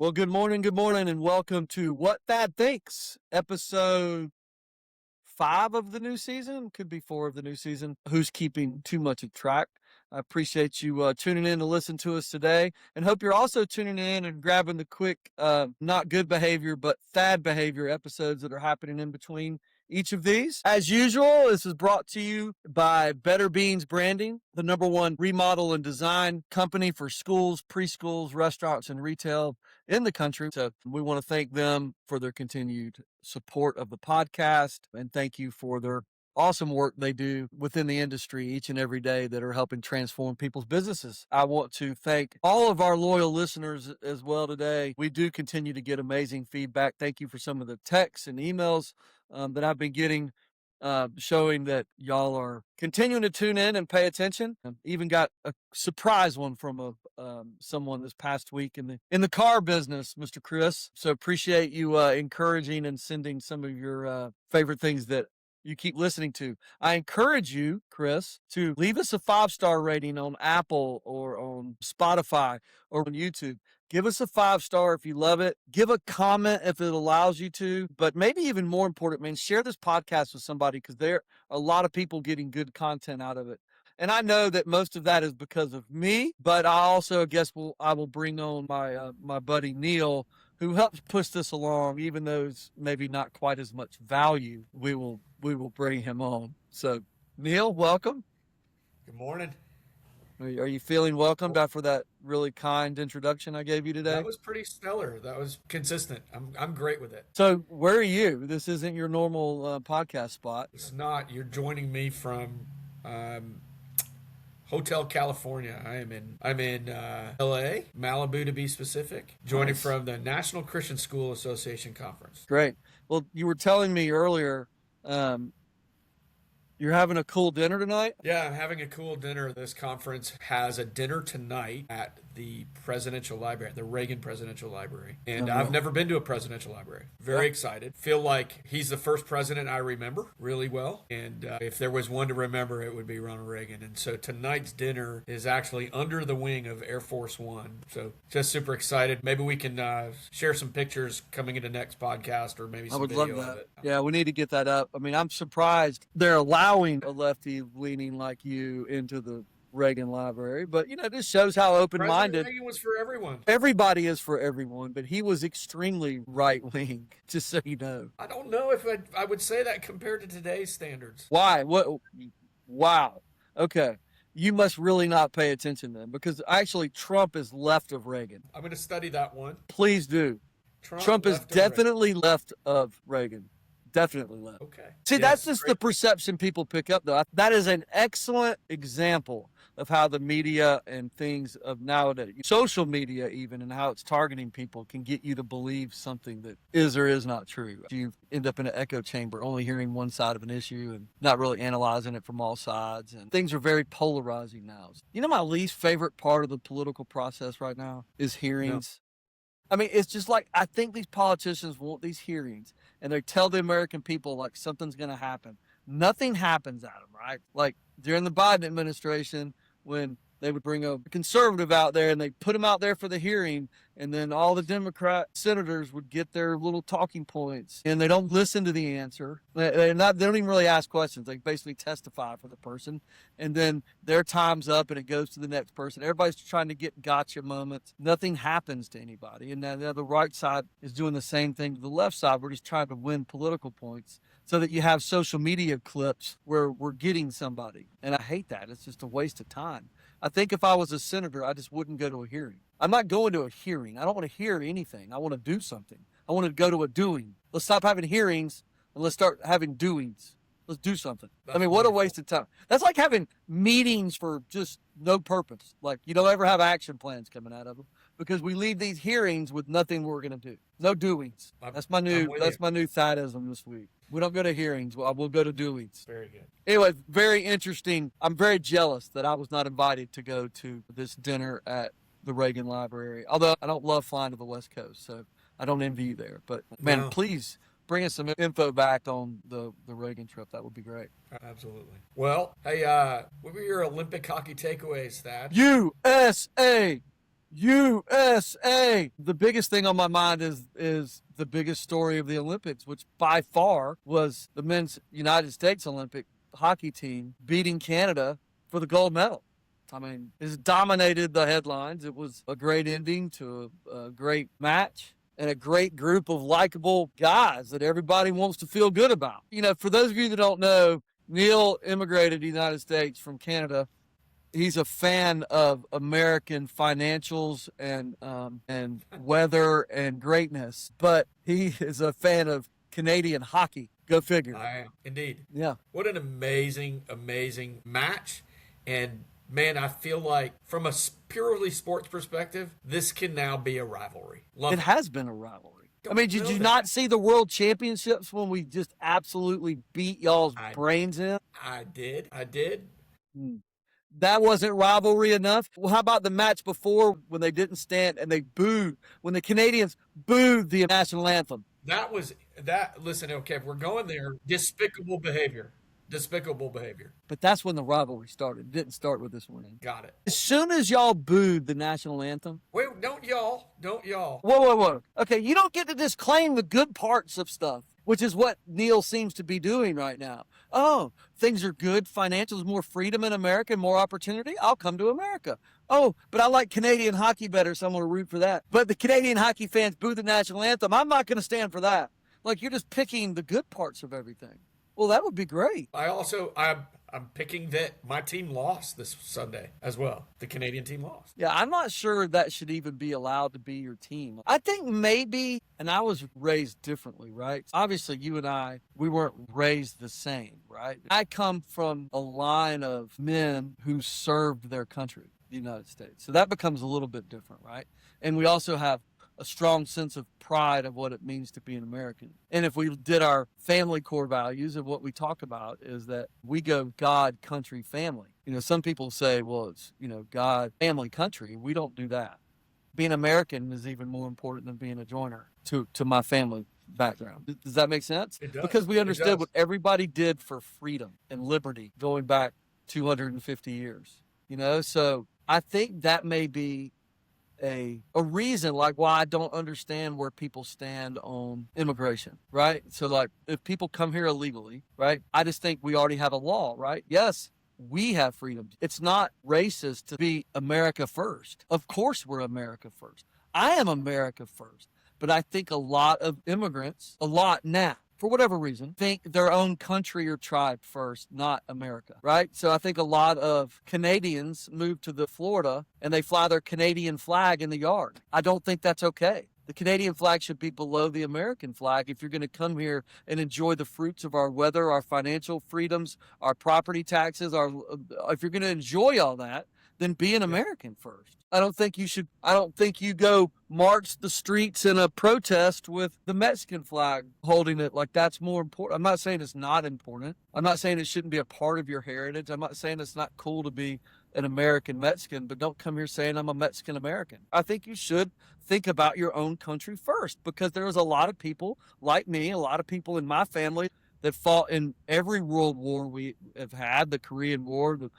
Well, good morning, and welcome to What Thad Thinks, episode 5 of the new season. Could be 4 of the new season. Who's keeping too much of track? I appreciate you tuning in to listen to us today, and hope you're also tuning in and grabbing the quick, not good behavior, but Thad behavior episodes that are happening in between each of these. As usual, this is brought to you by Better Beans Branding, the #1 remodel and design company for schools, preschools, restaurants, and retail in the country. So we want to thank them for their continued support of the podcast, and thank you for their awesome work they do within the industry each and every day that are helping transform people's businesses. I want to thank all of our loyal listeners as well today. We do continue to get amazing feedback. Thank you for some of the texts and emails that I've been getting, showing that y'all are continuing to tune in and pay attention. Even got a surprise one from someone this past week in the car business, Mr. Chris. So appreciate you encouraging and sending some of your favorite things that you keep listening to. I encourage you, Chris, to leave us a 5-star rating on Apple or on Spotify or on YouTube. Give us a 5-star if you love it. Give a comment if it allows you to. But maybe even more important, man, share this podcast with somebody, because there are a lot of people getting good content out of it. And I know that most of that is because of me, but I also guess I will bring on my buddy Neil, who helps push this along, even though it's maybe not quite as much value. We will bring him on. So, Neil, welcome. Good morning. Are you feeling welcomed after that really kind introduction I gave you today? That was pretty stellar. That was consistent. I'm great with it. So, where are you? This isn't your normal podcast spot. It's not. You're joining me from Hotel California. I'm in L.A., Malibu to be specific. Joining Nice. from the National Christian School Association conference. Great. Well, you were telling me earlier, you're having a cool dinner tonight? Yeah, I'm having a cool dinner. This conference has a dinner tonight at the Presidential Library, the Reagan Presidential Library. And I've never been to a presidential library. Very excited. Feel like he's the first president I remember really well. And if there was one to remember, it would be Ronald Reagan. And so tonight's dinner is actually under the wing of Air Force One. So just super excited. Maybe we can share some pictures coming into next podcast, or maybe some video of it. Yeah, we need to get that up. I mean, I'm surprised they're allowing a lefty leaning like you into the Reagan Library, but this shows how open-minded. President Reagan was for everyone. Everybody is for everyone, but he was extremely right-wing, just so you know. I don't know if I would say that compared to today's standards. Why? What? Wow. Okay. You must really not pay attention then, because actually Trump is left of Reagan. I'm going to study that one. Please do. Trump is definitely left of Reagan. Definitely left. Okay. See, Yes, that's just great. the perception people pick up, though. That is an excellent example of how the media and things of nowadays, social media even, and how it's targeting people, can get you to believe something that is or is not true. You end up in an echo chamber, only hearing one side of an issue and not really analyzing it from all sides. And things are very polarizing now. My least favorite part of the political process right now is hearings. I mean, it's just like, I think these politicians want these hearings, and they tell the American people like something's going to happen. Nothing happens at them, right? Like during the Biden administration, when they would bring a conservative out there and they put him out there for the hearing, and then all the Democrat senators would get their little talking points, and they don't listen to the answer. They don't even really ask questions. They basically testify for the person, and then their time's up and it goes to the next person. Everybody's trying to get gotcha moments. Nothing happens to anybody. And now the right side is doing the same thing to the left side. We're just trying to win political points so that you have social media clips where we're getting somebody. And I hate that. It's just a waste of time. I think if I was a senator, I just wouldn't go to a hearing. I'm not going to a hearing. I don't want to hear anything. I want to do something. I want to go to a doing. Let's stop having hearings and let's start having doings. Let's do something. I mean, what a waste of time. That's like having meetings for just no purpose. Like, you don't ever have action plans coming out of them, because we leave these hearings with nothing we're going to do. No doings. That's my new Thadism this week. We don't go to hearings. We'll go to doings. Very good. Anyway, very interesting. I'm very jealous that I was not invited to go to this dinner at the Reagan Library. Although I don't love flying to the West Coast, so I don't envy you there. But man, No. Please bring us some info back on the Reagan trip. That would be great. Absolutely. Well, hey, what were your Olympic hockey takeaways, Thad? USA! USA. The biggest thing on my mind is the biggest story of the Olympics, which by far was the men's United States Olympic hockey team beating Canada for the gold medal. I mean, it dominated the headlines. It was a great ending to a great match and a great group of likable guys that everybody wants to feel good about. You know, for those of you that don't know, Neil immigrated to the United States from Canada. He's a fan of American financials and weather and greatness, but he is a fan of Canadian hockey. Go figure. I am indeed. Yeah. What an amazing, amazing match. And man, I feel like from a purely sports perspective, this can now be a rivalry. Love It has been a rivalry. I mean, did know you that. not see the World Championships when we just absolutely beat y'all's I brains in? I did. I did. Hmm. That wasn't rivalry enough. Well, how about the match before when they didn't stand and they booed, when the Canadians booed the national anthem? That was that. Listen, okay, if we're going there, despicable behavior. Despicable behavior. But that's when the rivalry started. It didn't start with this winning. Got it. As soon as y'all booed the national anthem, Wait, don't y'all. whoa. Okay, you don't get to disclaim the good parts of stuff, which is what Neil seems to be doing right now. Oh, things are good. Financials, more freedom in America, more opportunity. I'll come to America. Oh, but I like Canadian hockey better, so I'm going to root for that. But the Canadian hockey fans boo the national anthem. I'm not going to stand for that. Like, you're just picking the good parts of everything. Well, that would be great. I'm picking that my team lost this Sunday as well. The Canadian team lost. Yeah, I'm not sure that should even be allowed to be your team. I think maybe, and I was raised differently, right? Obviously, you and I, we weren't raised the same, right? I come from a line of men who served their country, the United States. So that becomes a little bit different, right? And we also have a strong sense of pride of what it means to be an American. And if we did our family core values, and what we talk about is that we go God, country, family. You know, some people say, well, it's, you know, God, family, country. We don't do that. Being American is even more important than being a joiner to my family background. Does that make sense? It does. Because we It understood does. what everybody did for freedom and liberty going back 250 years. You know, so I think that may be a reason like why I don't understand where people stand on immigration, right? So like if people come here illegally, right? I just think we already have a law, right? Yes, we have freedom. It's not racist to be America first. Of course we're America first. I am America first. But I think a lot of immigrants, a lot now, for whatever reason, think their own country or tribe first, not America, right? So I think a lot of Canadians move to the Florida and they fly their Canadian flag in the yard. I don't think that's okay. The Canadian flag should be below the American flag if you're going to come here and enjoy the fruits of our weather, our financial freedoms, our property taxes, if you're going to enjoy all that, then be an American first. I don't think you go march the streets in a protest with the Mexican flag holding it like that's more important. I'm not saying it's not important. I'm not saying it shouldn't be a part of your heritage. I'm not saying it's not cool to be an American Mexican, but don't come here saying I'm a Mexican American. I think you should think about your own country first because there's a lot of people like me, a lot of people in my family that fought in every world war we have had, the Korean War, the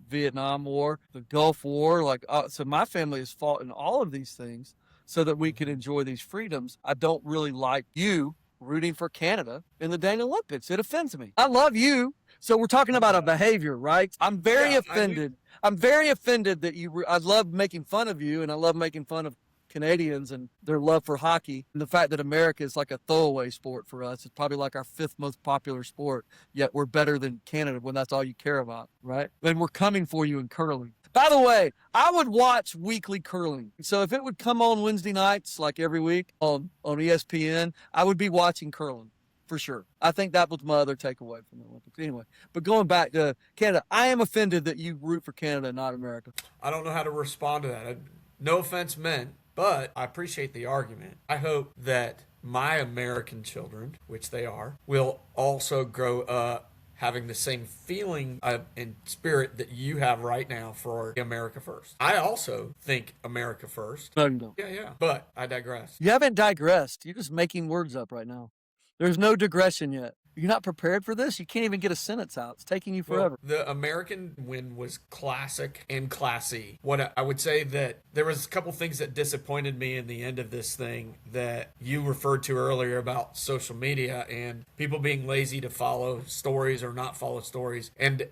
Vietnam War, the Gulf War. So my family has fought in all of these things so that we can enjoy these freedoms. I don't really like you rooting for Canada in the dang Olympics. It offends me. I love you. So we're talking about a behavior, right? I'm very offended. I'm very offended that I love making fun of you and I love making fun of Canadians and their love for hockey and the fact that America is like a throwaway sport for us. It's probably like our fifth most popular sport, yet we're better than Canada when that's all you care about, right? And we're coming for you in curling. By the way, I would watch weekly curling. So if it would come on Wednesday nights, like every week on ESPN, I would be watching curling for sure. I think that was my other takeaway from the Olympics. Anyway, but going back to Canada, I am offended that you root for Canada, not America. I don't know how to respond to that. No offense meant, but I appreciate the argument. I hope that my American children, which they are, will also grow up having the same feeling and spirit that you have right now for America first. I also think America first. No, you don't. Yeah. But I digress. You haven't digressed. You're just making words up right now. There's no digression yet. You're not prepared for this? You can't even get a sentence out. It's taking you Well, forever. the American win was classic and classy. What I would say that there was a couple things that disappointed me in the end of this thing that you referred to earlier about social media and people being lazy to follow stories or not follow stories. And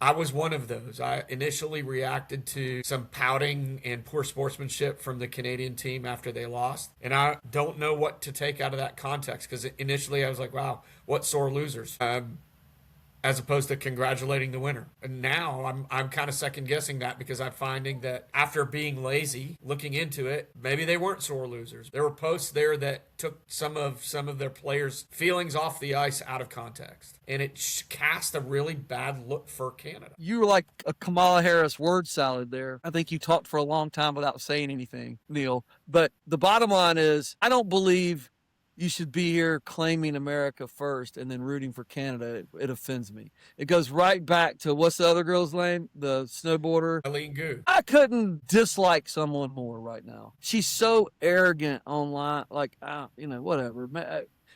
I was one of those. I initially reacted to some pouting and poor sportsmanship from the Canadian team after they lost. And I don't know what to take out of that context because initially I was like, wow, what sore losers. As opposed to congratulating the winner. And now I'm kind of second guessing that because I'm finding that after being lazy, looking into it, maybe they weren't sore losers. There were posts there that took some of their players' feelings off the ice out of context, and it cast a really bad look for Canada. You were like a Kamala Harris word salad there. I think you talked for a long time without saying anything, Neil. But the bottom line is, I don't believe you should be here claiming America first and then rooting for Canada. It offends me. It goes right back to, what's the other girl's name? The snowboarder. Eileen Gu. I couldn't dislike someone more right now. She's so arrogant online. Like, whatever.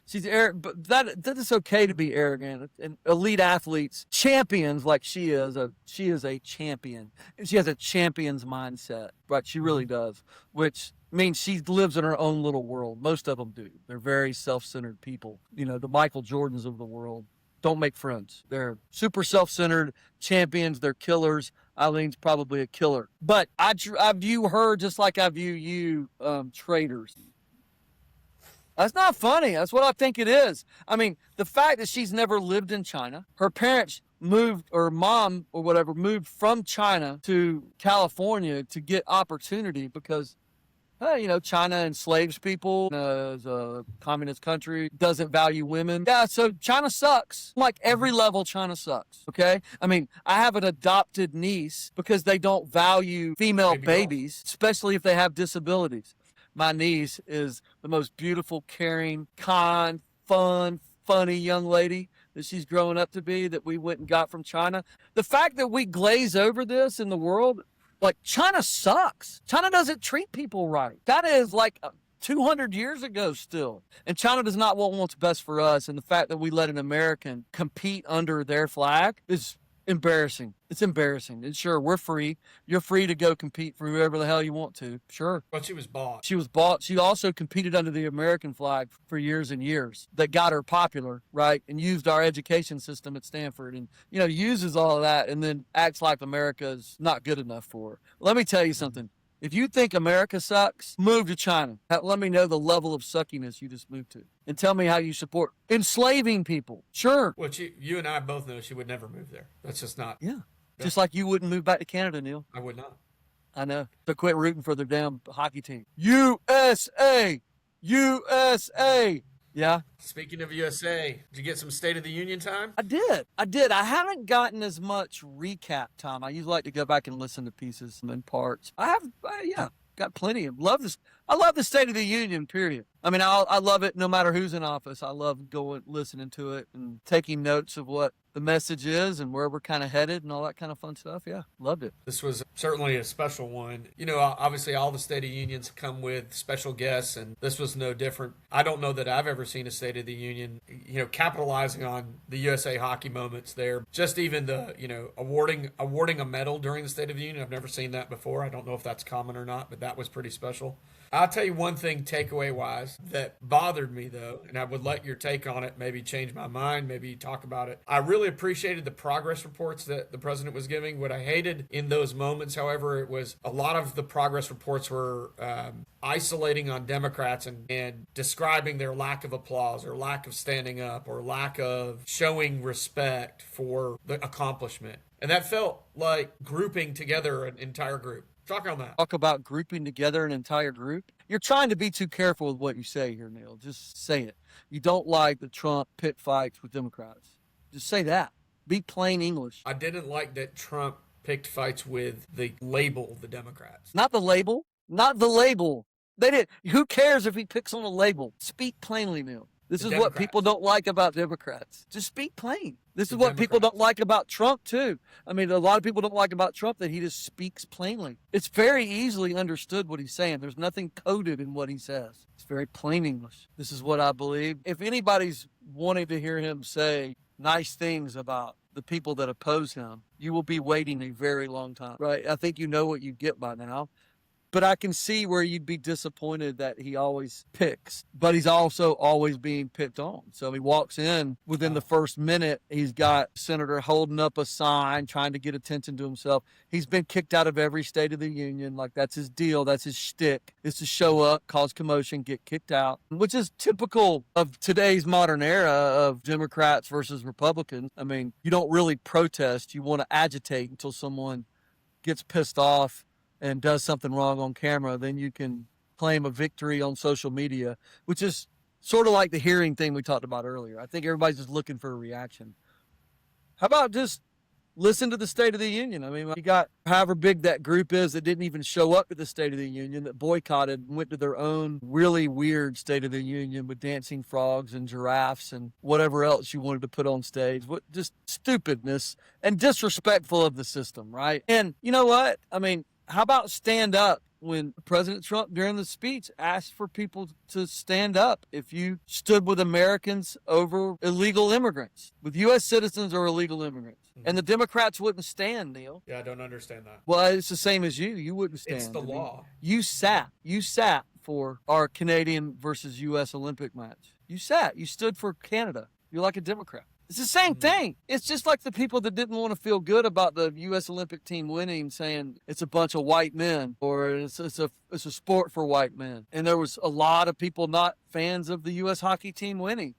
She's arrogant, but that is okay to be arrogant. And elite athletes, champions like she is a champion. And she has a champion's mindset, right? She really does, which means she lives in her own little world. Most of them do. They're very self-centered people. The Michael Jordans of the world don't make friends. They're super self-centered champions. They're killers. Eileen's probably a killer. But I view her just like I view you, traitors. That's not funny. That's what I think it is. I mean, the fact that she's never lived in China, her parents moved, or mom or whatever, moved from China to California to get opportunity because China enslaves people, is a communist country, doesn't value women. Yeah, so China sucks. Like every level, China sucks, okay? I mean, I have an adopted niece because they don't value female babies, especially if they have disabilities. My niece is the most beautiful, caring, kind, fun, funny young lady that she's growing up to be that we went and got from China. The fact that we glaze over this in the world, like, China sucks. China doesn't treat people right. That is like 200 years ago still. And China does not want what's best for us. And the fact that we let an American compete under their flag is embarrassing. It's embarrassing. And sure, we're free. You're free to go compete for whoever the hell you want to. Sure. But she was bought. She was bought. She also competed under the American flag for years and years. That got her popular, right? And used our education system at Stanford and, uses all of that and then acts like America's not good enough for her. Let me tell you something. If you think America sucks, move to China. Let me know the level of suckiness you just moved to. And tell me how you support enslaving people. Sure. Well, you and I both know she would never move there. That's just not. Yeah. Just like you wouldn't move back to Canada, Neil. I would not. I know. So quit rooting for their damn hockey team. USA! USA! Yeah. Speaking of USA, did you get some State of the Union time? I did. I haven't gotten as much recap time. I usually like to go back and listen to pieces and parts. I have, got plenty of love this. I love the State of the Union, period. I mean, I love it no matter who's in office. I love going, listening to it and taking notes of what the message is and where we're kind of headed and all that kind of fun stuff. Yeah, loved it. This was certainly a special one. Obviously all the State of Unions come with special guests, and this was no different. I don't know that I've ever seen a State of the Union, capitalizing on the USA hockey moments there. Just even the, awarding a medal during the State of the Union. I've never seen that before. I don't know if that's common or not, but that was pretty special. I'll tell you one thing takeaway-wise that bothered me, though, and I would let your take on it maybe change my mind, maybe talk about it. I really appreciated the progress reports that the president was giving. What I hated in those moments, however, it was a lot of the progress reports were isolating on Democrats and describing their lack of applause or lack of standing up or lack of showing respect for the accomplishment. And that felt like grouping together an entire group. Talk on that. Talk about grouping together an entire group. You're trying to be too careful with what you say here, Neil. Just say it. You don't like the Trump pit fights with Democrats. Just say that. Be plain English. I didn't like that Trump picked fights with the label, the Democrats. Not the label. Not the label. They did. Who cares if he picks on a label? Speak plainly, Neil. This The is what people Democrats. don't like about Democrats. Just speak plain. This The is what people don't Democrats. like about Trump, too. I mean, a lot of people don't like about Trump that he just speaks plainly. It's very easily understood what he's saying. There's nothing coded in what he says. It's very plain English. This is what I believe. If anybody's wanting to hear him say nice things about the people that oppose him, you will be waiting a very long time, right? I think you know what you get by now. But I can see where you'd be disappointed that he always picks, but he's also always being picked on. So he walks in within the first minute, he's got Senator holding up a sign, trying to get attention to himself. He's been kicked out of every State of the Union. Like, that's his deal. That's his shtick, is to show up, cause commotion, get kicked out, which is typical of today's modern era of Democrats versus Republicans. I mean, you don't really protest. You want to agitate until someone gets pissed off and does something wrong on camera, then you can claim a victory on social media, which is sort of like the hearing thing we talked about earlier. I think everybody's just looking for a reaction. How about just listen to the State of the Union? I mean, you got however big that group is that didn't even show up to the State of the Union, that boycotted and went to their own really weird State of the Union with dancing frogs and giraffes and whatever else you wanted to put on stage. What just stupidness and disrespectful of the system, right? And you know what? I mean, how about stand up when President Trump during the speech asked for people to stand up if you stood with Americans over illegal immigrants, with U.S. citizens or illegal immigrants? And the Democrats wouldn't stand, Neil. Yeah, I don't understand that. Well, it's the same as you. You wouldn't stand. It's the law. You sat for our Canadian versus U.S. Olympic match. You stood for Canada. You're like a Democrat. It's the same thing. It's just like the people that didn't want to feel good about the U.S. Olympic team winning, saying it's a bunch of white men or it's a sport for white men. And there was a lot of people not fans of the U.S. hockey team winning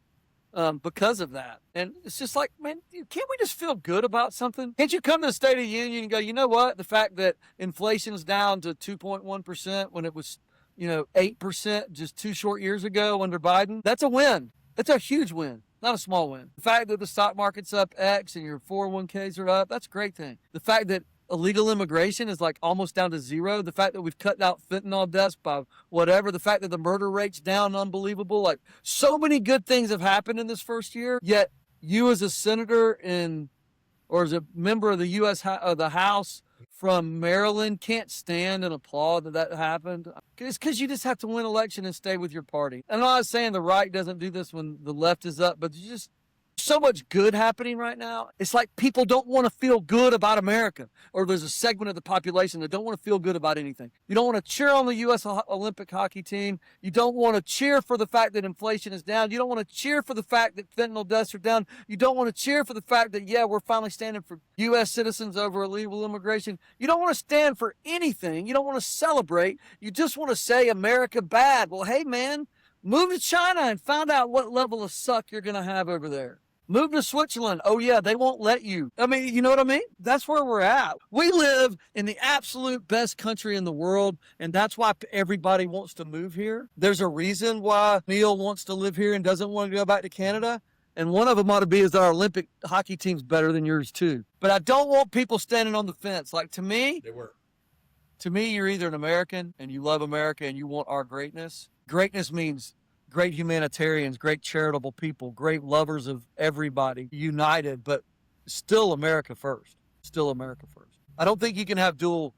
because of that. And it's just like, man, can't we just feel good about something? Can't you come to the State of the Union and go, you know what? The fact that inflation's down to 2.1% when it was, 8% just 2 short years ago under Biden, that's a win. That's a huge win. Not a small win. The fact that the stock market's up X and your 401ks are up, that's a great thing. The fact that illegal immigration is like almost down to zero. The fact that we've cut out fentanyl deaths by whatever. The fact that the murder rate's down, unbelievable. Like, so many good things have happened in this first year. Yet you as a senator or as a member of the U.S. The House from Maryland can't stand and applaud that happened. It's because you just have to win election and stay with your party. I'm not saying the right doesn't do this when the left is up, but you just so much good happening right now. It's like people don't want to feel good about America, or there's a segment of the population that don't want to feel good about anything. You don't want to cheer on the U.S. Olympic hockey team. You don't want to cheer for the fact that inflation is down. You don't want to cheer for the fact that fentanyl deaths are down. You don't want to cheer for the fact that, yeah, we're finally standing for U.S. citizens over illegal immigration. You don't want to stand for anything. You don't want to celebrate. You just want to say America bad. Well, hey, man, move to China and find out what level of suck you're going to have over there. Move to Switzerland. Oh, yeah, they won't let you. I mean, you know what I mean? That's where we're at. We live in the absolute best country in the world, and that's why everybody wants to move here. There's a reason why Neil wants to live here and doesn't want to go back to Canada. And one of them ought to be is that our Olympic hockey team's better than yours, too. But I don't want people standing on the fence. Like, to me, you're either an American and you love America and you want our greatness. Greatness means great humanitarians, great charitable people, great lovers of everybody, united, but still America first. Still America first. I don't think you can have dual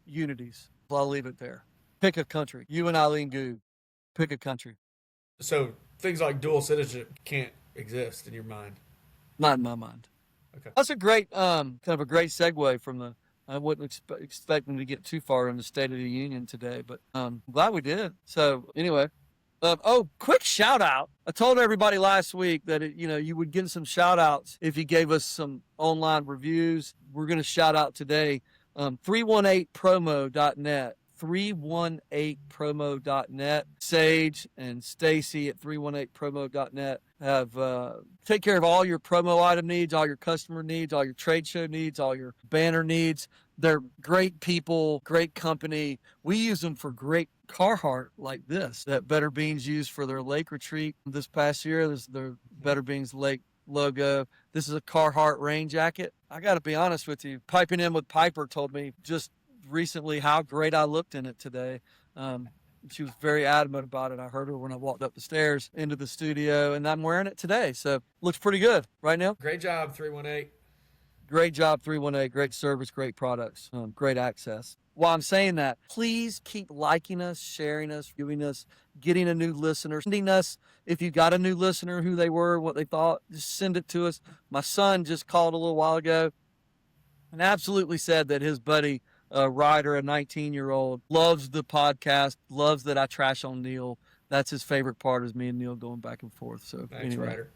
unities. I'll leave it there. Pick a country. You and Eileen Gu, pick a country. So things like dual citizenship can't exist in your mind? Not in my mind. Okay. That's a great, kind of a great segue from the, I wasn't expecting to get too far in the State of the Union today, but I'm glad we did. So anyway. Quick shout out. I told everybody last week that, you would get some shout outs if you gave us some online reviews. We're going to shout out today, 318promo.net, 318promo.net. Sage and Stacy at 318promo.net have take care of all your promo item needs, all your customer needs, all your trade show needs, all your banner needs. They're great people, great company. We use them for great Carhartt like this that Better Beans used for their lake retreat this past year. This is their Better Beans Lake logo. This is a Carhartt rain jacket. I got to be honest with you. Piping in with Piper told me just recently how great I looked in it today. She was very adamant about it. I heard her when I walked up the stairs into the studio, and I'm wearing it today. So looks pretty good, right, Neil? Great job, 318. Great job, 318. Great service, great products, great access. While I'm saying that, please keep liking us, sharing us, viewing us, getting a new listener, sending us, if you got a new listener, who they were, what they thought, just send it to us. My son just called a little while ago and absolutely said that his buddy, Ryder, a 19-year-old, loves the podcast, loves that I trash on Neil. That's his favorite part, is me and Neil going back and forth. So Thanks, anyway, Ryder.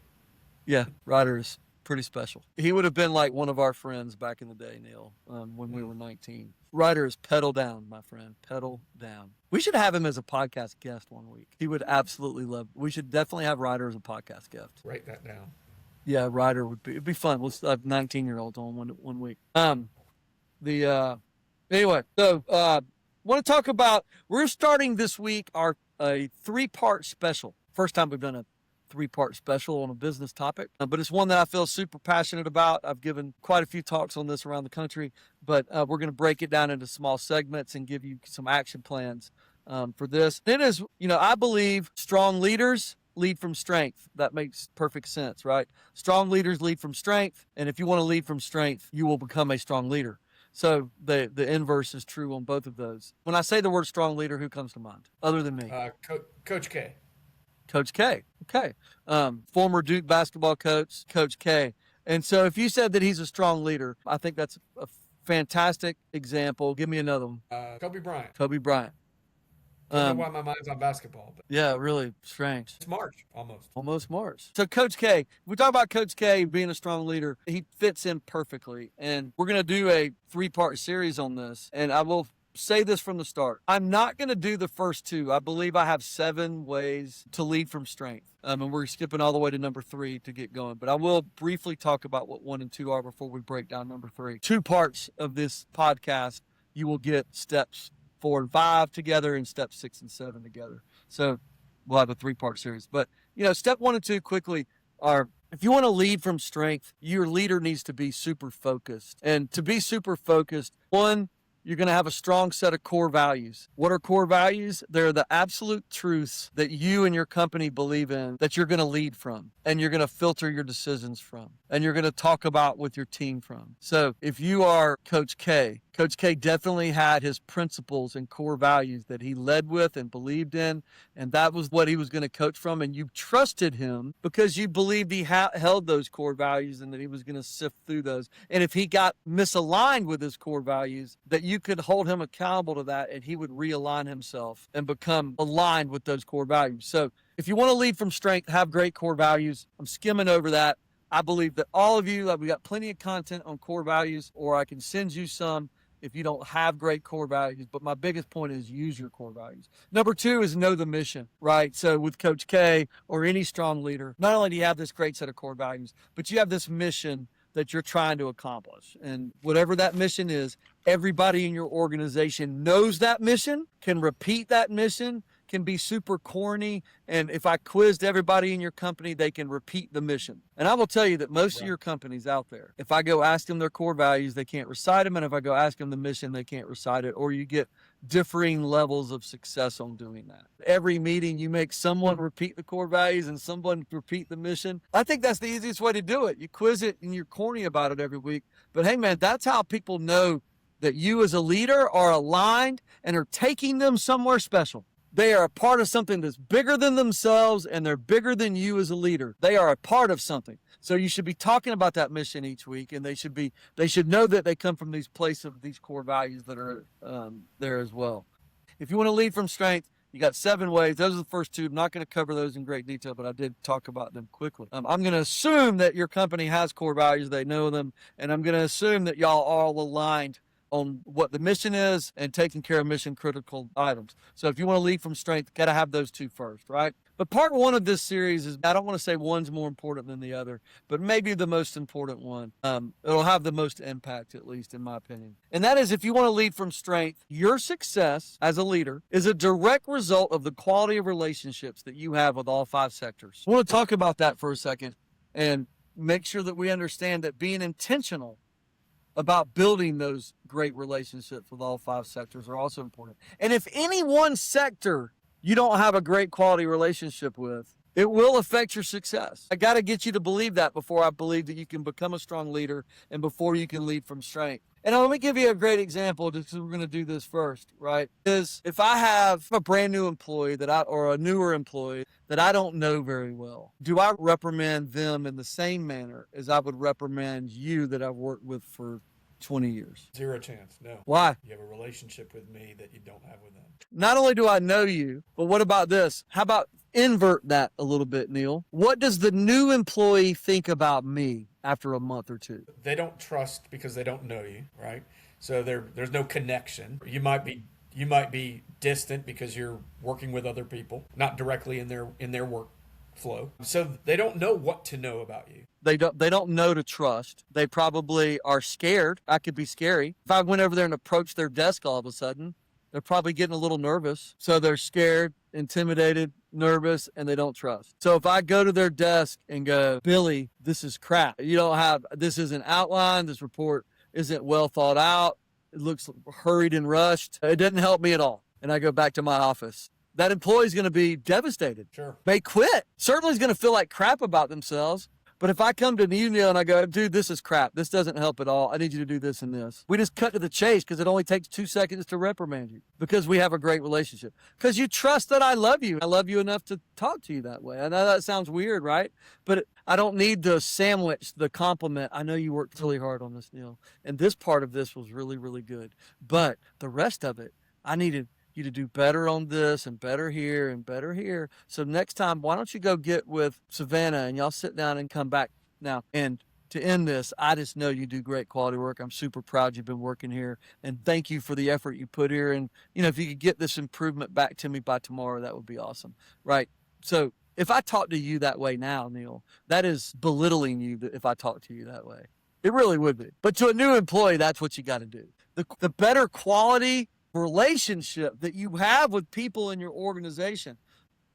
yeah, Ryder is pretty special. He would have been like one of our friends back in the day, Neil, when we were 19. Ryder is pedal down, my friend, pedal down. We should have him as a podcast guest one week. He would absolutely love. We should definitely have Ryder as a podcast guest. Write that down. Yeah, Ryder it'd be fun. Let's have 19-year-olds on one week. Anyway, so want to talk about, we're starting this week a 3-part special. First time we've done a 3-part special on a business topic, but it's one that I feel super passionate about. I've given quite a few talks on this around the country, but we're going to break it down into small segments and give you some action plans for this. It is, I believe strong leaders lead from strength. That makes perfect sense, right? Strong leaders lead from strength, and if you want to lead from strength, you will become a strong leader. So the inverse is true on both of those. When I say the word strong leader, who comes to mind other than me? Coach K. Coach K. Okay. Former Duke basketball coach, Coach K. And so if you said that he's a strong leader, I think that's a fantastic example. Give me another one. Kobe Bryant. Kobe Bryant. I don't know why my mind's on basketball. But yeah, really strange. it's March, almost. Almost March. So Coach K, we talk about Coach K being a strong leader. He fits in perfectly. And we're going to do a 3-part series on this. And I will say this from the start. I'm not going to do the first 2. I believe I have 7 ways to lead from strength. And we're skipping all the way to number 3 to get going. But I will briefly talk about what 1 and 2 are before we break down number 3. 2 parts of this podcast, you will get steps 4 and 5 together and steps 6 and 7 together. So we'll have a 3-part series. But, step 1 and 2 quickly are, if you want to lead from strength, your leader needs to be super focused. And to be super focused, 1, you're going to have a strong set of core values. What are core values? They're the absolute truths that you and your company believe in, that you're going to lead from, and you're going to filter your decisions from, and you're going to talk about with your team from. So if you are Coach K definitely had his principles and core values that he led with and believed in, and that was what he was going to coach from, and you trusted him because you believed he held those core values and that he was going to sift through those. And if he got misaligned with his core values, that you could hold him accountable to that, and he would realign himself and become aligned with those core values. So if you want to lead from strength, have great core values. I'm skimming over that. I believe that all of you, we got plenty of content on core values, or I can send you some if you don't have great core values. But my biggest point is use your core values. Number 2 is know the mission, right? So with Coach K or any strong leader, not only do you have this great set of core values, but you have this mission that you're trying to accomplish. And whatever that mission is, everybody in your organization knows that mission, can repeat that mission, can be super corny. And if I quizzed everybody in your company, they can repeat the mission. And I will tell you that most of your companies out there, if I go ask them their core values, they can't recite them. And if I go ask them the mission, they can't recite it. Or you get differing levels of success on doing that. Every meeting, you make someone repeat the core values and someone repeat the mission. I think that's the easiest way to do it. You quiz it and you're corny about it every week. But hey, man, that's how people know that you as a leader are aligned and are taking them somewhere special. They are a part of something that's bigger than themselves, and they're bigger than you as a leader. They are a part of something. So you should be talking about that mission each week, and they should know that they come from these places of these core values that are there as well. If you want to lead from strength, you got 7 ways. Those are the first 2. I'm not going to cover those in great detail, but I did talk about them quickly. I'm going to assume that your company has core values. They know them, and I'm going to assume that y'all are all aligned on what the mission is and taking care of mission critical items. So if you want to lead from strength, got to have those 2 first, right? But part 1 of this series is, I don't want to say one's more important than the other, but maybe the most important one. It'll have the most impact, at least in my opinion. And that is, if you want to lead from strength, your success as a leader is a direct result of the quality of relationships that you have with all 5 sectors. I want to talk about that for a second and make sure that we understand that being intentional about building those great relationships with all 5 sectors are also important. And if any one sector you don't have a great quality relationship with, it will affect your success. I got to get you to believe that before I believe that you can become a strong leader and before you can lead from strength. And let me give you a great example, just because we're going to do this first, right? Is if I have a brand new employee or a newer employee that I don't know very well, do I reprimand them in the same manner as I would reprimand you that I've worked with for 20 years? Zero chance. No. Why? You have a relationship with me that you don't have with them. Not only do I know you, but what about this? How about invert that a little bit, Neil? What does the new employee think about me after a month or two? They don't trust because they don't know you, right? So there's no connection. You might be distant because you're working with other people, not directly in their work flow. So they don't know what to know about you. They don't know to trust. They probably are scared. I could be scary. If I went over there and approached their desk all of a sudden, they're probably getting a little nervous. So they're scared, intimidated, nervous, and they don't trust. So if I go to their desk and go, Billy, this is crap. This isn't outlined. This report isn't well thought out. It looks hurried and rushed. It didn't help me at all. And I go back to my office. That employee's going to be devastated. Sure. May quit. Certainly is going to feel like crap about themselves. But if I come to you, Neil, and I go, dude, this is crap. This doesn't help at all. I need you to do this and this. We just cut to the chase because it only takes 2 seconds to reprimand you because we have a great relationship. Because you trust that I love you. I love you enough to talk to you that way. I know that sounds weird, right? But I don't need to sandwich the compliment. I know you worked really hard on this, Neil. And this part of this was really, really good. But the rest of it, I needed you to do better on this and better here and better here. So next time, why don't you go get with Savannah and y'all sit down and come back now. And to end this, I just know you do great quality work. I'm super proud you've been working here. And thank you for the effort you put here. And, if you could get this improvement back to me by tomorrow, that would be awesome. Right? So if I talk to you that way now, Neil, that is belittling you if I talk to you that way. It really would be. But to a new employee, that's what you got to do. The better quality relationship that you have with people in your organization,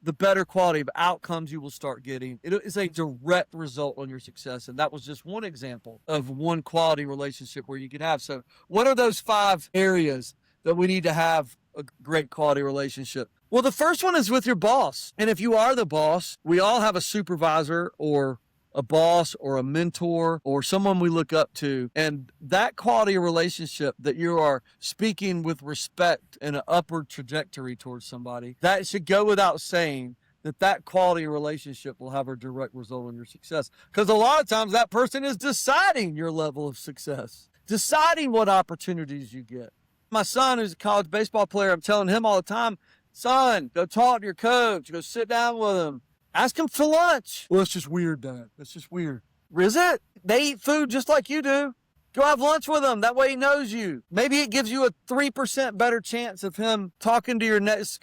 the better quality of outcomes you will start getting. It is a direct result on your success. And that was just one example of one quality relationship where you could have. So what are those 5 areas that we need to have a great quality relationship? Well, the first one is with your boss. And if you are the boss, we all have a supervisor or a boss or a mentor or someone we look up to. And that quality of relationship that you are speaking with respect and an upward trajectory towards somebody, that should go without saying that quality of relationship will have a direct result in your success. Because a lot of times that person is deciding your level of success, deciding what opportunities you get. My son, who's a college baseball player, I'm telling him all the time, son, go talk to your coach, go sit down with him. Ask him for lunch. Well, it's just weird, Dad. It's just weird. Is it? They eat food just like you do. Go have lunch with him. That way he knows you. Maybe it gives you a 3% better chance of him talking to your next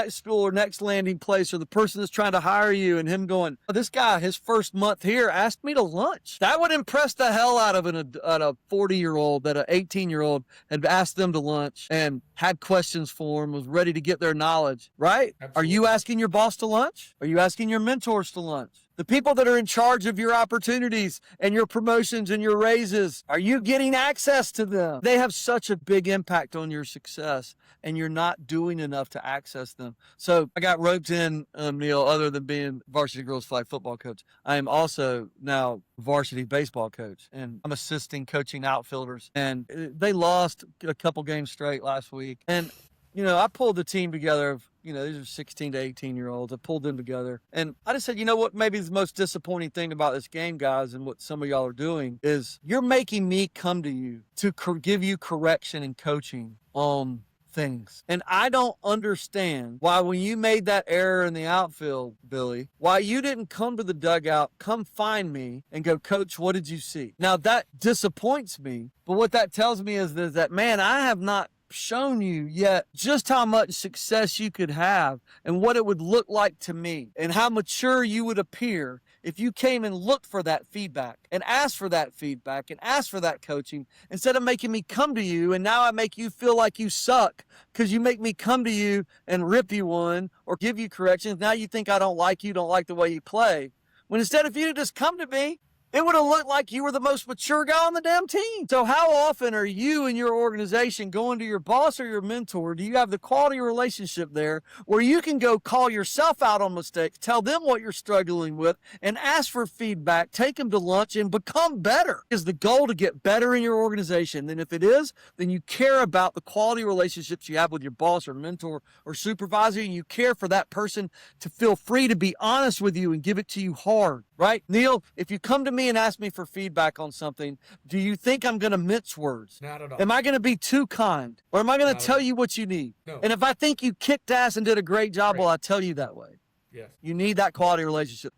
school or next landing place or the person that's trying to hire you and him going, oh, this guy, his first month here, asked me to lunch. That would impress the hell out of a 40-year-old that an 18-year-old had asked them to lunch and had questions for him, was ready to get their knowledge, right? Absolutely. Are you asking your boss to lunch? Are you asking your mentors to lunch? The people that are in charge of your opportunities and your promotions and your raises, are you getting access to them? They have such a big impact on your success, and you're not doing enough to access them. So I got roped in, Neil, other than being varsity girls flag football coach. I am also now varsity baseball coach, and I'm assisting coaching outfielders. And they lost a couple games straight last week. And I pulled the team together of, these are 16 to 18-year-olds. I pulled them together. And I just said, what maybe the most disappointing thing about this game, guys, and what some of y'all are doing is you're making me come to you to give you correction and coaching on things. And I don't understand why when you made that error in the outfield, Billy, why you didn't come to the dugout, come find me and go, Coach, what did you see? Now that disappoints me. But what that tells me is that, man, I have not shown you yet just how much success you could have and what it would look like to me and how mature you would appear if you came and looked for that feedback and asked for that feedback and asked for that coaching instead of making me come to you. And now I make you feel like you suck because you make me come to you and rip you one or give you corrections. Now you think I don't like you, don't like the way you play. When instead if you just come to me It would have looked like you were the most mature guy on the damn team. So how often are you and your organization going to your boss or your mentor? Do you have the quality relationship there where you can go call yourself out on mistakes, tell them what you're struggling with, and ask for feedback, take them to lunch, and become better? Is the goal to get better in your organization? And if it is, then you care about the quality relationships you have with your boss or mentor or supervisor, and you care for that person to feel free to be honest with you and give it to you hard, right? Neil, if you come to me and ask me for feedback on something, do you think I'm going to mince words? Not at all. Am I going to be too kind? Or am I going to tell you what you need? No. And if I think you kicked ass and did a great job, well, I tell you that way. Yes. You need that quality relationship.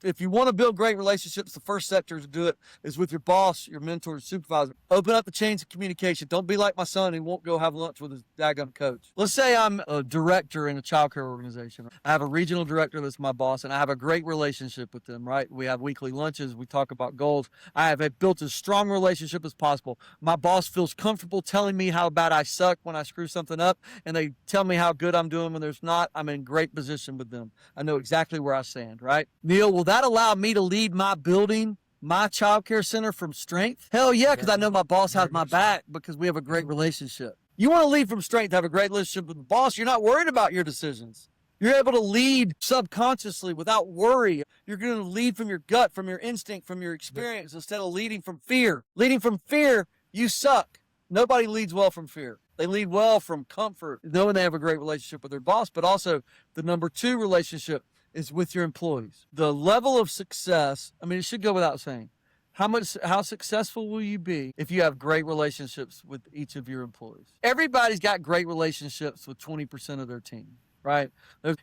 If you want to build great relationships, the first sector to do it is with your boss, your mentor, your supervisor. Open up the chains of communication. Don't be like my son who won't go have lunch with his daggum coach. Let's say I'm a director in a childcare organization. I have a regional director that's my boss, and I have a great relationship with them, right? We have weekly lunches. We talk about goals. I have built as strong relationship as possible. My boss feels comfortable telling me how bad I suck when I screw something up, and they tell me how good I'm doing when there's not. I'm in great position with them. I know exactly where I stand, right? Neil, will that allow me to lead my building, my child care center from strength? Hell yeah, because I know my boss has my back because we have a great relationship. You want to lead from strength, have a great relationship with the boss. You're not worried about your decisions. You're able to lead subconsciously without worry. You're going to lead from your gut, from your instinct, from your experience instead of leading from fear. Leading from fear, you suck. Nobody leads well from fear. They lead well from comfort, knowing they have a great relationship with their boss, but also the number two relationship is with your employees. The level of success, I mean, it should go without saying. How successful will you be if you have great relationships with each of your employees? Everybody's got great relationships with 20% of their team, right?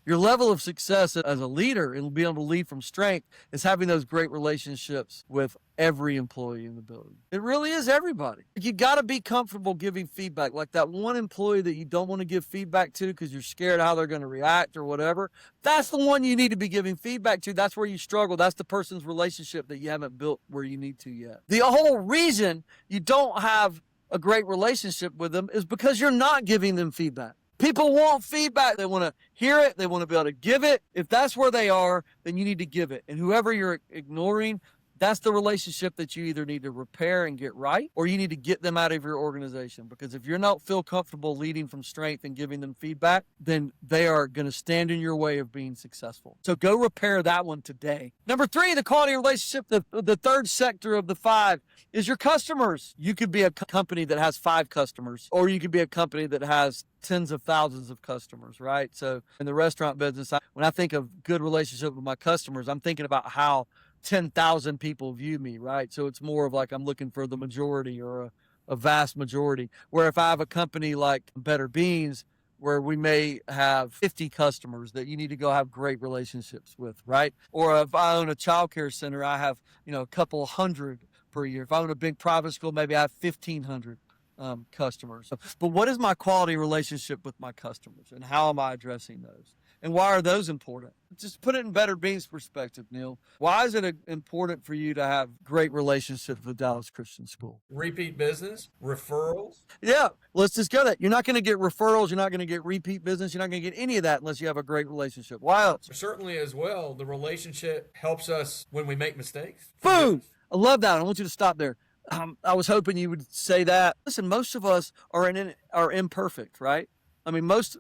Your level of success as a leader and being able to lead from strength is having those great relationships with every employee in the building. It really is everybody. You got to be comfortable giving feedback. Like that one employee that you don't want to give feedback to because you're scared how they're going to react or whatever. That's the one you need to be giving feedback to. That's where you struggle. That's the person's relationship that you haven't built where you need to yet. The whole reason you don't have a great relationship with them is because you're not giving them feedback. People want feedback. They want to hear it. They want to be able to give it. If that's where they are, then you need to give it. And whoever you're ignoring, that's the relationship that you either need to repair and get right, or you need to get them out of your organization. Because if you're not feel comfortable leading from strength and giving them feedback, then they are going to stand in your way of being successful. So go repair that one today. Number three, the quality relationship, the third sector of the five is your customers. You could be a company that has 5 customers, or you could be a company that has tens of thousands of customers, right? So in the restaurant business, when I think of good relationship with my customers, I'm thinking about how 10,000 people view me, right? So it's more of like I'm looking for the majority or a vast majority. Where if I have a company like Better Beans, where we may have 50 customers that you need to go have great relationships with, right? Or if I own a childcare center, I have, a couple hundred per year. If I own a big private school, maybe I have 1,500 customers. But what is my quality relationship with my customers, and how am I addressing those? And why are those important? Just put it in Better Beans perspective, Neil. Why is it important for you to have great relationships with Dallas Christian School? Repeat business, referrals. Yeah, let's just go that. You're not going to get referrals. You're not going to get repeat business. You're not going to get any of that unless you have a great relationship. Why else? Certainly as well, the relationship helps us when we make mistakes. Boom! I love that. I want you to stop there. I was hoping you would say that. Listen, most of us are imperfect, right? I mean, most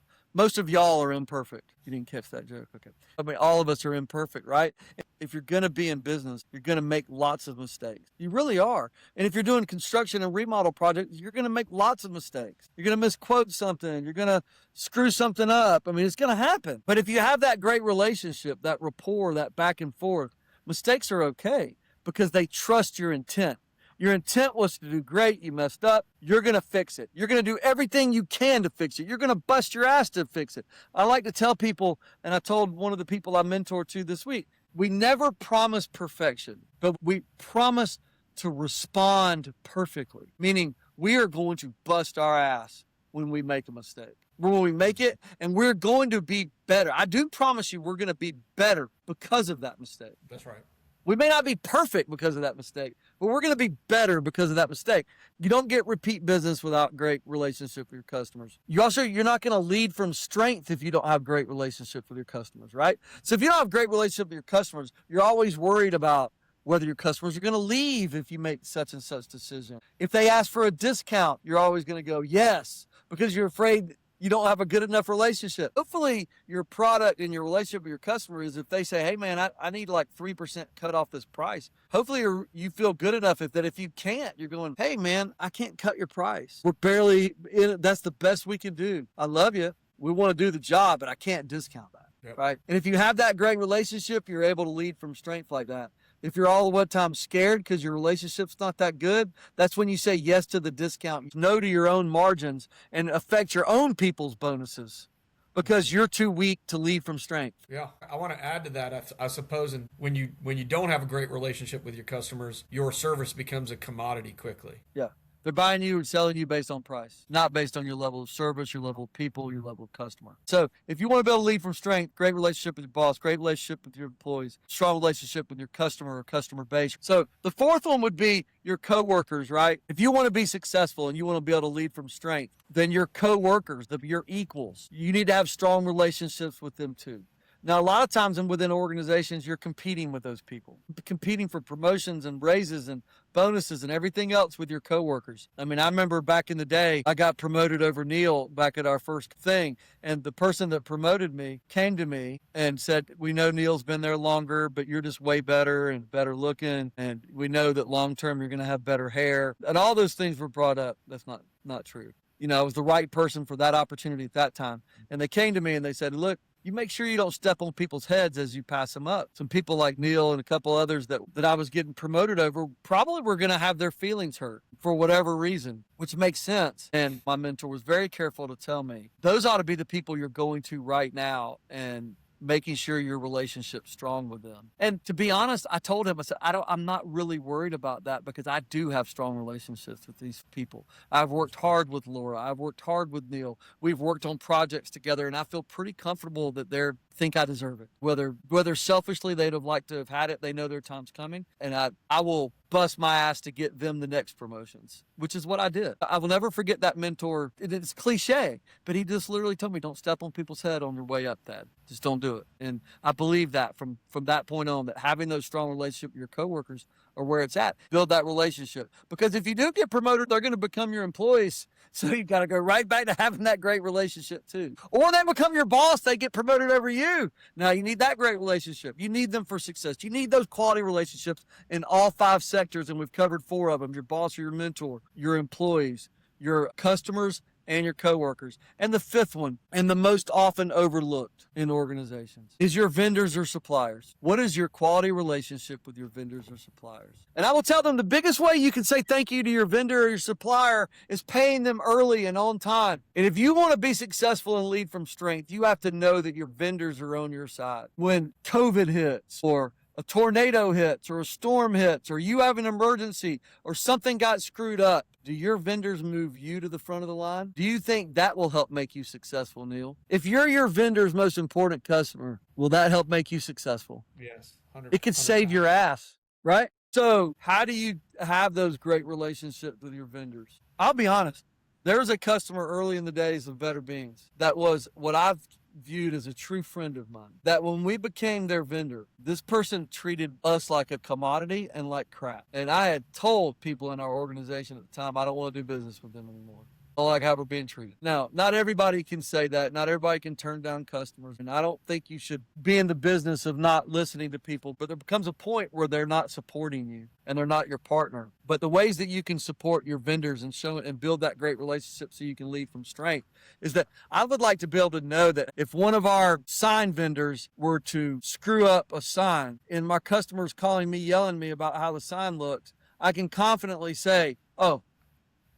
of y'all are imperfect. You didn't catch that joke, okay? I mean, all of us are imperfect, right? If you're going to be in business, you're going to make lots of mistakes. You really are. And if you're doing construction and remodel projects, you're going to make lots of mistakes. You're going to misquote something. You're going to screw something up. I mean, it's going to happen. But if you have that great relationship, that rapport, that back and forth, mistakes are okay because they trust your intent. Your intent was to do great. You messed up. You're going to fix it. You're going to do everything you can to fix it. You're going to bust your ass to fix it. I like to tell people, and I told one of the people I mentored to this week, we never promise perfection, but we promise to respond perfectly, meaning we are going to bust our ass when we make a mistake. When we make it, and we're going to be better. I do promise you we're going to be better because of that mistake. That's right. We may not be perfect because of that mistake, but we're going to be better because of that mistake. You don't get repeat business without great relationship with your customers. You're not going to lead from strength if you don't have great relationship with your customers, right? So if you don't have great relationship with your customers, you're always worried about whether your customers are going to leave if you make such and such decision. If they ask for a discount, you're always going to go yes, because you're afraid you don't have a good enough relationship. Hopefully your product and your relationship with your customer is if they say, hey man, I need like 3% cut off this price. Hopefully you feel good enough that if you can't, you're going, hey man, I can't cut your price. We're barely in it. That's the best we can do. I love you. We want to do the job, but I can't discount that. Yep. Right. And if you have that great relationship, you're able to lead from strength like that. If you're all the one time scared because your relationship's not that good, that's when you say yes to the discount, no to your own margins, and affect your own people's bonuses because you're too weak to lead from strength. Yeah, I want to add to that. I suppose when you don't have a great relationship with your customers, your service becomes a commodity quickly. Yeah. They're buying you and selling you based on price, not based on your level of service, your level of people, your level of customer. So if you want to be able to lead from strength, great relationship with your boss, great relationship with your employees, strong relationship with your customer or customer base. So the fourth one would be your coworkers, right? If you want to be successful and you want to be able to lead from strength, then your coworkers, your equals, you need to have strong relationships with them too. Now, a lot of times within organizations, you're competing with those people, competing for promotions and raises and bonuses and everything else with your coworkers. I mean, I remember back in the day, I got promoted over Neil back at our first thing. And the person that promoted me came to me and said, we know Neil's been there longer, but you're just way better and better looking. And we know that long term, you're going to have better hair. And all those things were brought up. That's not true. You know, I was the right person for that opportunity at that time. And they came to me and they said, look, you make sure you don't step on people's heads as you pass them up. Some people like Neil and a couple others that I was getting promoted over probably were going to have their feelings hurt for whatever reason, which makes sense. And my mentor was very careful to tell me, those ought to be the people you're going to right now and making sure your relationship's strong with them. And to be honest, I told him, I said, I'm not really worried about that because I do have strong relationships with these people. I've worked hard with Laura. I've worked hard with Neil. We've worked on projects together, and I feel pretty comfortable that they think I deserve it. Whether selfishly they'd have liked to have had it, they know their time's coming, and I will bust my ass to get them the next promotions, which is what I did. I will never forget that mentor. It's cliche, but he just literally told me, don't step on people's head on your way up, Thad. Just don't do it. And I believe that from that point on, that having those strong relationships with your coworkers are where it's at. Build that relationship. Because if you do get promoted, they're going to become your employees. So you've got to go right back to having that great relationship too. Or they become your boss, they get promoted over you. Now you need that great relationship. You need them for success. You need those quality relationships in all 5 sectors, and we've covered 4 of them: your boss or your mentor, your employees, your customers, and your coworkers. And the 5th one, and the most often overlooked in organizations, is your vendors or suppliers. What is your quality relationship with your vendors or suppliers? And I will tell them the biggest way you can say thank you to your vendor or your supplier is paying them early and on time. And if you want to be successful and lead from strength, you have to know that your vendors are on your side. When COVID hits, or a tornado hits, or a storm hits, or you have an emergency, or something got screwed up, do your vendors move you to the front of the line? Do you think that will help make you successful, Neil? If you're your vendor's most important customer, will that help make you successful? Yes. 100%. It could save your ass, right? So how do you have those great relationships with your vendors? I'll be honest. There was a customer early in the days of Better Beans that was what I've viewed as a true friend of mine, that when we became their vendor, this person treated us like a commodity and like crap. And I had told people in our organization at the time, I don't want to do business with them anymore. I like how we're being treated. Now, not everybody can say that. Not everybody can turn down customers. And I don't think you should be in the business of not listening to people, but there becomes a point where they're not supporting you and they're not your partner. But the ways that you can support your vendors and show and build that great relationship so you can lead from strength is that I would like to be able to know that if one of our sign vendors were to screw up a sign and my customer's calling me, yelling me about how the sign looks, I can confidently say, oh,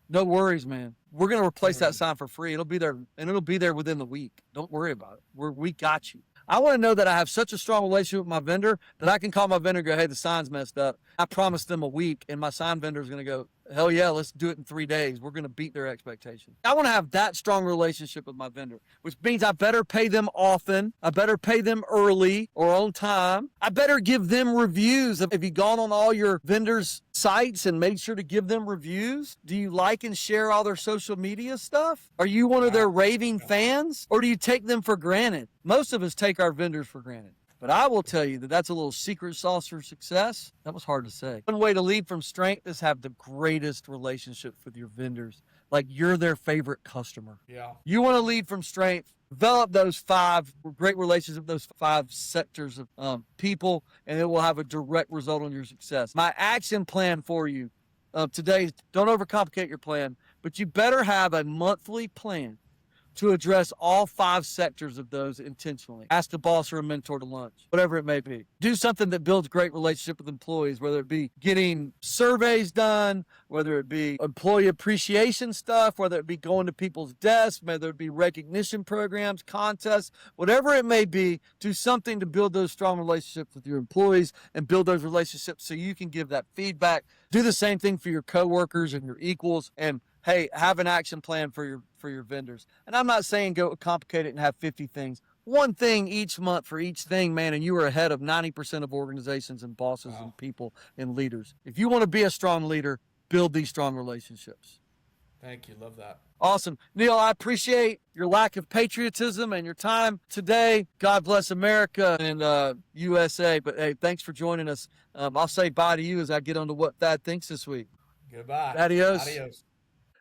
no worries, man. We're going to replace that sign for free. It'll be there, and it'll be there within the week. Don't worry about it. We got you. I want to know that I have such a strong relationship with my vendor that I can call my vendor and go, hey, the sign's messed up. I promised them a week, and my sign vendor is going to go, hell yeah, let's do it in 3 days. We're going to beat their expectations. I want to have that strong relationship with my vendor, which means I better pay them often. I better pay them early or on time. I better give them reviews. Have you gone on all your vendors' sites and made sure to give them reviews? Do you like and share all their social media stuff? Are you one of their raving fans, or do you take them for granted? Most of us take our vendors for granted. But I will tell you that that's a little secret sauce for success. That was hard to say. One way to lead from strength is have the greatest relationships with your vendors. Like you're their favorite customer. Yeah. You want to lead from strength, develop those 5 great relationships, those 5 sectors of people, and it will have a direct result on your success. My action plan for you today is don't overcomplicate your plan, but you better have a monthly plan to address all 5 sectors of those intentionally. Ask a boss or a mentor to lunch, whatever it may be. Do something that builds great relationship with employees, whether it be getting surveys done, whether it be employee appreciation stuff, whether it be going to people's desks, whether it be recognition programs, contests, whatever it may be. Do something to build those strong relationships with your employees and build those relationships so you can give that feedback. Do the same thing for your coworkers and your equals, and hey, have an action plan for your vendors. And I'm not saying go complicate it and have 50 things. One thing each month for each thing, man, and you are ahead of 90% of organizations and bosses and people and leaders. If you want to be a strong leader, build these strong relationships. Thank you. Love that. Awesome. Neil, I appreciate your lack of patriotism and your time today. God bless America and USA. But hey, thanks for joining us. I'll say bye to you as I get on to what Thad thinks this week. Goodbye. Adios. Adios.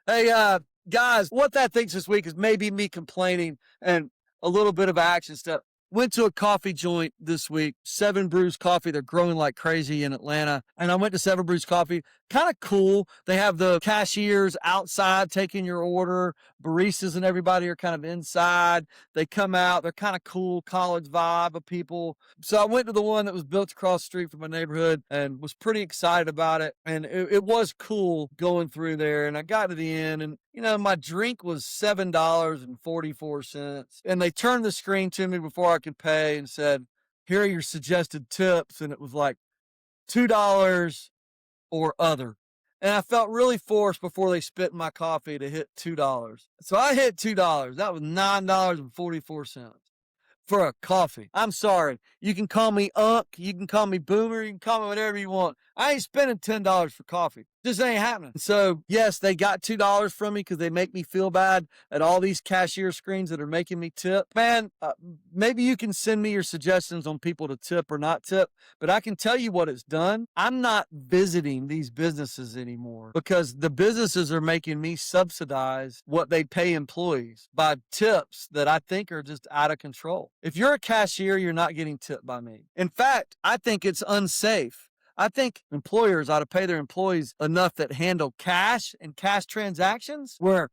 Hey, guys, what that thinks this week is maybe me complaining and a little bit of action step. Went to a coffee joint this week, 7 Brews Coffee. They're growing like crazy in Atlanta. And I went to 7 Brews Coffee. Kind of cool. They have the cashiers outside taking your order. Baristas and everybody are kind of inside. They come out. They're kind of cool, college vibe of people. So I went to the one that was built across the street from my neighborhood and was pretty excited about it. And it was cool going through there. And I got to the end and, you know, my drink was $7.44. And they turned the screen to me before I could pay and said, here are your suggested tips. And it was like $2 or other. And I felt really forced before they spit in my coffee to hit $2. So I hit $2. That was $9.44 for a coffee. I'm sorry. You can call me Unc. You can call me Boomer. You can call me whatever you want. I ain't spending $10 for coffee. Just ain't happening. So, yes, they got $2 from me because they make me feel bad at all these cashier screens that are making me tip. Man, maybe you can send me your suggestions on people to tip or not tip, but I can tell you what it's done. I'm not visiting these businesses anymore because the businesses are making me subsidize what they pay employees by tips that I think are just out of control. If you're a cashier, you're not getting tipped by me. In fact, I think it's unsafe. I think employers ought to pay their employees enough that handle cash and cash transactions where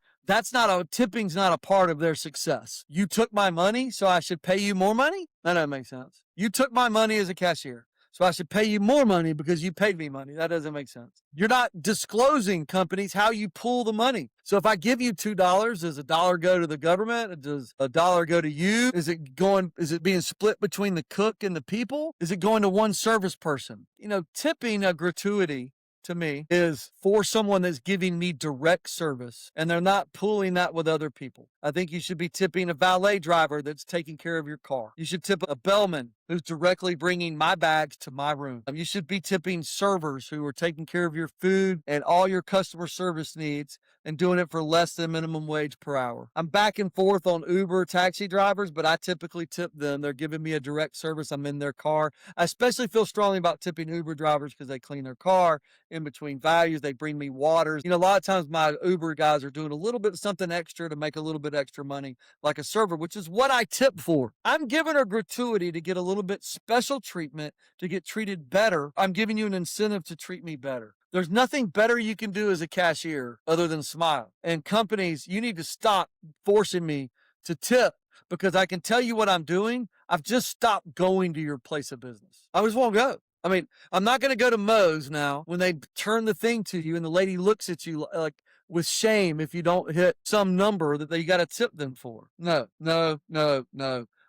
tipping's not a part of their success. You took my money, so I should pay you more money? That doesn't make sense. You took my money as a cashier, so I should pay you more money because you paid me money. That doesn't make sense. You're not disclosing, companies, how you pull the money. So if I give you $2, does $1 go to the government? Does $1 go to you? Is it being split between the cook and the people? Is it going to one service person? You know, tipping a gratuity to me is for someone that's giving me direct service and they're not pooling that with other people. I think you should be tipping a valet driver that's taking care of your car. You should tip a bellman who's directly bringing my bags to my room. You should be tipping servers who are taking care of your food and all your customer service needs and doing it for less than minimum wage per hour. I'm back and forth on Uber taxi drivers, but I typically tip them. They're giving me a direct service. I'm in their car. I especially feel strongly about tipping Uber drivers because they clean their car in between values. They bring me waters. You know, a lot of times my Uber guys are doing a little bit of something extra to make a little bit extra money, like a server, which is what I tip for. I'm giving a gratuity to get a little bit special treatment, to get treated better. I'm giving you an incentive to treat me better. There's nothing better you can do as a cashier other than smile. And companies, you need to stop forcing me to tip because I can tell you what I'm doing. I've just stopped going to your place of business. I just won't go. I mean, I'm not going to go to Moe's now when they turn the thing to you and the lady looks at you like with shame if you don't hit some number that you got to tip them for. No.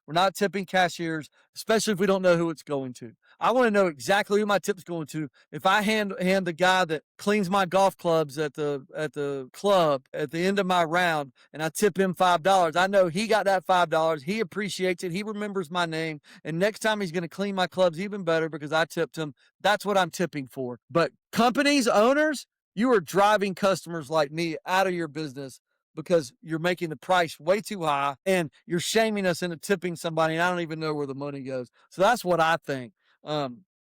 We're not tipping cashiers, especially if we don't know who it's going to. I want to know exactly who my tip's going to. If I hand the guy that cleans my golf clubs at the club at the end of my round and I tip him $5, I know he got that $5. He appreciates it. He remembers my name. And next time he's going to clean my clubs even better because I tipped him. That's what I'm tipping for. But companies, owners, you are driving customers like me out of your business because you're making the price way too high and you're shaming us into tipping somebody. And I don't even know where the money goes. So that's what I think.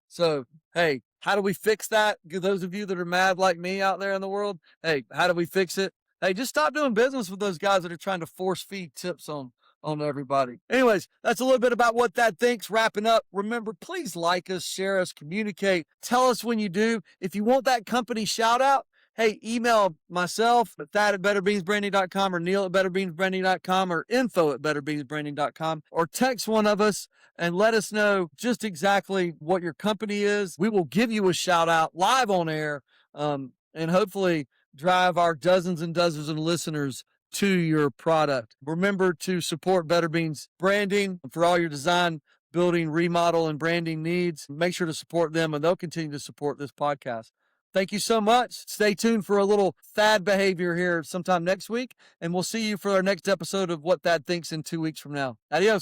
So, hey, how do we fix that? Those of you that are mad like me out there in the world, hey, how do we fix it? Hey, just stop doing business with those guys that are trying to force feed tips on everybody. Anyways, that's a little bit about what that thinks. Wrapping up. Remember, please like us, share us, communicate. Tell us when you do. If you want that company shout out, hey, email myself at thad@betterbeansbranding.com or Neil at betterbeansbranding.com or info at betterbeansbranding.com or text one of us and let us know just exactly what your company is. We will give you a shout out live on air, and hopefully drive our dozens and dozens of listeners to your product. Remember to support Better Beans Branding for all your design, building, remodel, and branding needs. Make sure to support them, and they'll continue to support this podcast. Thank you so much. Stay tuned for a little Thad behavior here sometime next week, and we'll see you for our next episode of What Thad Thinks in 2 weeks from now. Adios.